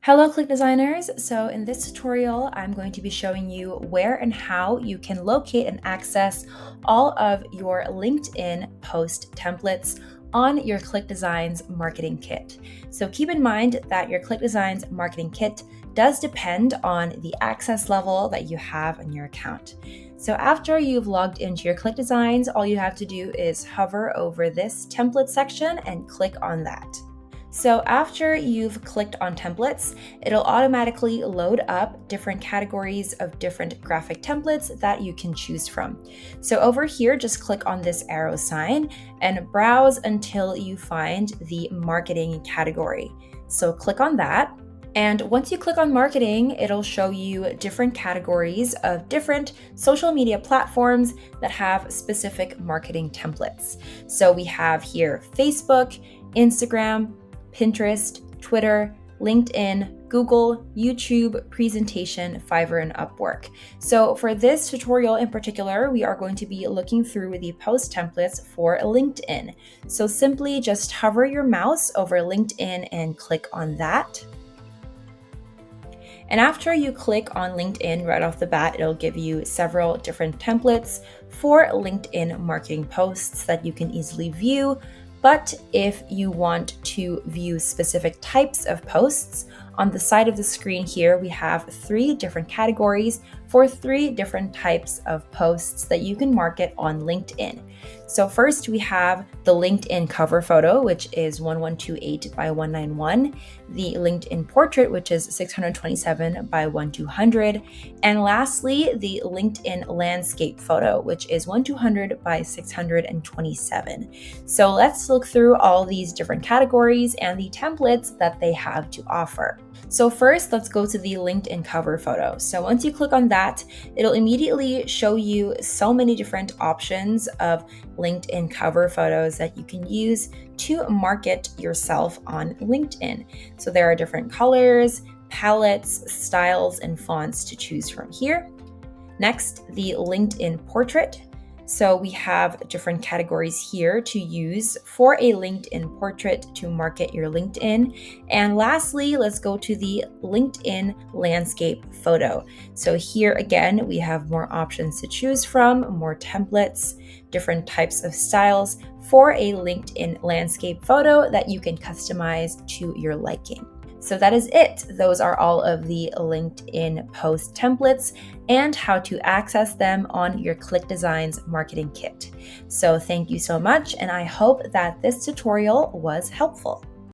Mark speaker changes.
Speaker 1: Hello Click Designers! So in this tutorial, I'm going to be showing you where and how you can locate and access all of your LinkedIn post templates on your ClickDesigns marketing kit. So keep in mind that your ClickDesigns marketing kit does depend on the access level that you have in your account. So after you've logged into your ClickDesigns, all you have to do is hover over this template section and click on that. So after you've clicked on templates, it'll automatically load up different categories of different graphic templates that you can choose from. So over here, just click on this arrow sign and browse until you find the marketing category. So click on that. And once you click on marketing, it'll show you different categories of different social media platforms that have specific marketing templates. So we have here Facebook, Instagram, Pinterest, Twitter, LinkedIn, Google, YouTube, Presentation, Fiverr, and Upwork. So for this tutorial in particular, we are going to be looking through the post templates for LinkedIn. So simply just hover your mouse over LinkedIn and click on that. And after you click on LinkedIn right off the bat, it'll give you several different templates for LinkedIn marketing posts that you can easily view. But if you want to view specific types of posts, on the side of the screen here, we have 3 different categories for 3 different types of posts that you can market on LinkedIn. So first we have the LinkedIn cover photo, which is 1128 by 191, the LinkedIn portrait, which is 627 by 1200, and lastly, the LinkedIn landscape photo, which is 1200 by 627. So let's look through all these different categories and the templates that they have to offer. So first, let's go to the LinkedIn cover photo. So once you click on that, it'll immediately show you so many different options of LinkedIn cover photos that you can use to market yourself on LinkedIn. So there are different colors, palettes, styles, and fonts to choose from here. Next, the LinkedIn portrait. So we have different categories here to use for a LinkedIn portrait to market your LinkedIn. And lastly, let's go to the LinkedIn landscape photo. So here again, we have more options to choose from, more templates, different types of styles for a LinkedIn landscape photo that you can customize to your liking. So that is it. Those are all of the LinkedIn post templates and how to access them on your ClickDesigns marketing kit. So thank you so much, and I hope that this tutorial was helpful.